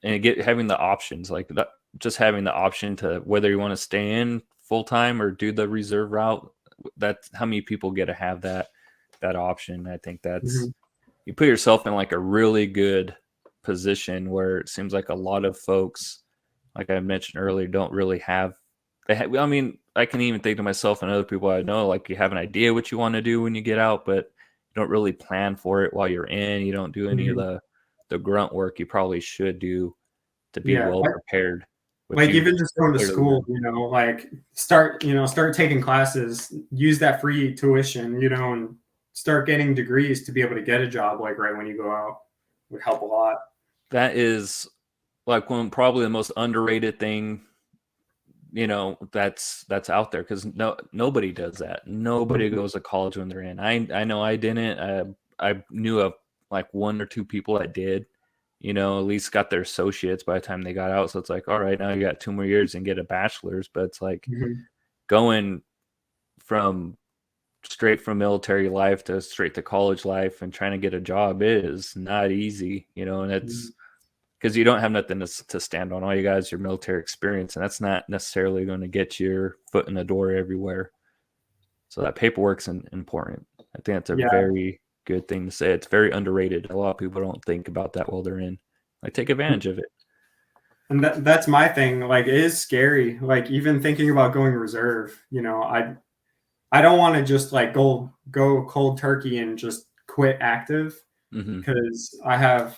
and having the options like that, just having the option to whether you want to stay in full time or do the reserve route. That's how many people get to have that option. I think that's hmm you put yourself in like a really good position where it seems like a lot of folks, like I mentioned earlier, don't really have. I mean, I can even think to myself and other people I know, like you have an idea what you want to do when you get out, but you don't really plan for it while you're in. You don't do any of hmm the grunt work you probably should do to be yeah. well Like, prepared, which like you've even just going to clearly school, done. like start taking classes, use that free tuition, and start getting degrees to be able to get a job like right when you go out would help a lot. That is like one probably the most underrated thing, that's out there because nobody does that. Nobody Mhm. goes to college when they're in. I know I didn't. I knew of like one or two people that did, at least got their associates by the time they got out. So it's like, all right, now you got 2 more years and get a bachelor's. But it's like going from straight from military life to straight to college life and trying to get a job is not easy, and it's because you don't have nothing to stand on. All you got is your military experience, and that's not necessarily going to get your foot in the door everywhere. So that paperwork's important. I think that's a very good thing to say. It's very underrated. A lot of people don't think about that while they're in. Like, take advantage of it. And that's my thing. Like, it is scary. Like, even thinking about going reserve, I don't want to just like go cold turkey and just quit active, because I have,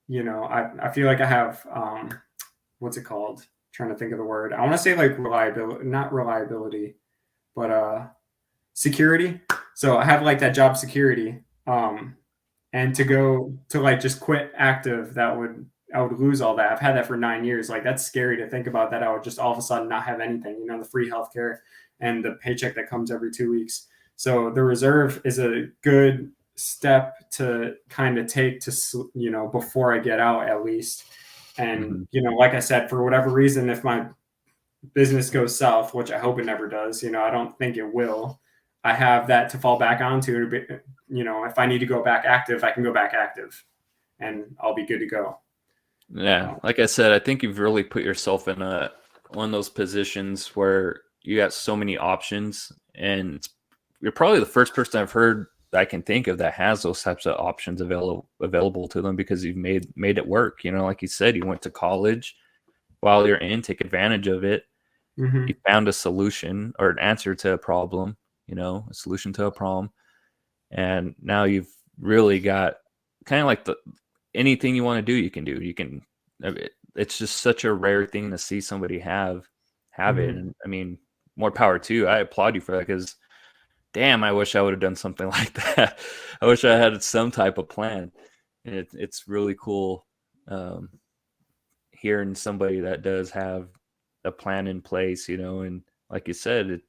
I feel like I have, what's it called? I'm trying to think of the word. I want to say like not reliability, but security. So I have like that job security. And to go to like just quit active, I would lose all that. I've had that for 9 years. Like, that's scary to think about, that I would just all of a sudden not have anything, the free healthcare and the paycheck that comes every 2 weeks. So the reserve is a good step to kind of take to, before I get out at least. And, like I said, for whatever reason, if my business goes south, which I hope it never does, I don't think it will, I have that to fall back onto. If I need to go back active, I can go back active and I'll be good to go. Yeah. Like I said, I think you've really put yourself in one of those positions where you got so many options, and you're probably the first person I've heard that I can think of that has those types of options available to them, because you've made it work. Like you said, you went to college. While you're in, take advantage of it. You found a solution or an answer to a problem, a solution to a problem. And now you've really got kind of like anything you want to do, you can do. It's just such a rare thing to see somebody have it. And I mean, more power to you. I applaud you for that, because damn, I wish I would have done something like that. I wish I had some type of plan. And it's really cool hearing somebody that does have a plan in place, and like you said,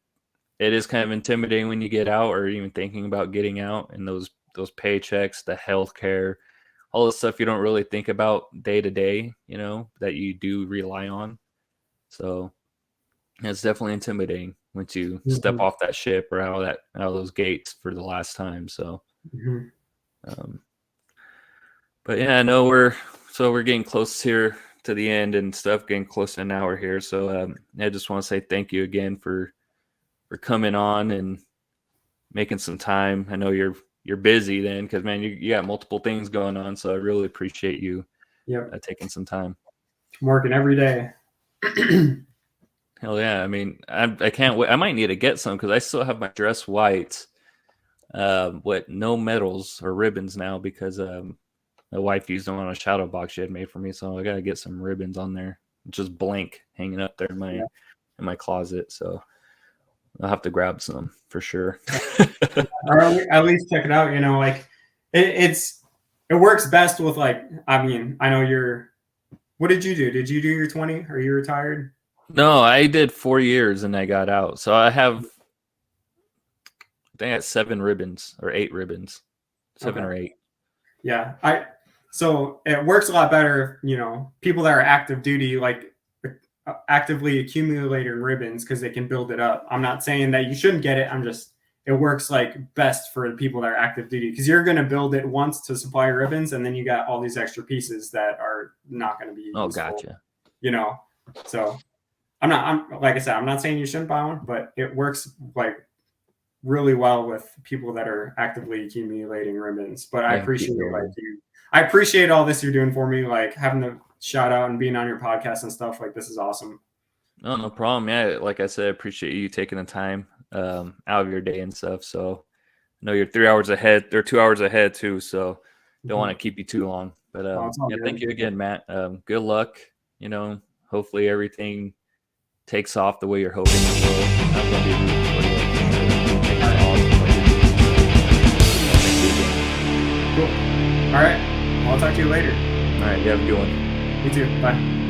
it is kind of intimidating when you get out, or even thinking about getting out, and those paychecks, the healthcare, all the stuff you don't really think about day to day, that you do rely on. So it's definitely intimidating once you step off that ship or out of those gates for the last time. So, but yeah, I know we're getting close here to the end and stuff, getting close to an hour here. So I just want to say thank you again for coming on and making some time. I know you're busy then, because man, you got multiple things going on. So I really appreciate you taking some time. I'm working every day. Hell yeah. I mean, I can't wait. I might need to get some, because I still have my dress whites with no medals or ribbons now, because my wife used them on a shadow box she had made for me. So I got to get some ribbons on there, just blank, hanging up there in my closet. So I'll have to grab some for sure. Or at least check it out. Like it works best with, like, I mean, I know what did you do? Did you do your 20? Are you retired? No, I did 4 years and I got out. So I think I got 7 ribbons or 8 ribbons, 7 or 8. Yeah. So it works a lot better, people that are active duty, like actively accumulating ribbons, because they can build it up. I'm not saying that you shouldn't get it. It works like best for the people that are active duty, because you're going to build it once to supply ribbons, and then you got all these extra pieces that are not going to be useful. Oh, gotcha. So I'm like I said, I'm not saying you shouldn't buy one, but it works like really well with people that are actively accumulating ribbons. But I appreciate I appreciate all this you're doing for me, like having the shout out and being on your podcast and stuff. Like, this is awesome. No problem. Yeah, like I said, I appreciate you taking the time out of your day and stuff. So I know you're 3 hours ahead. They're 2 hours ahead too, so don't want to keep you too long. But thank you again, Matt. Good luck. Hopefully everything takes off the way you're hoping it will. I'm gonna be rooting for you. Cool. All right. I'll talk to you later. All right. You have a good one. You too. Bye.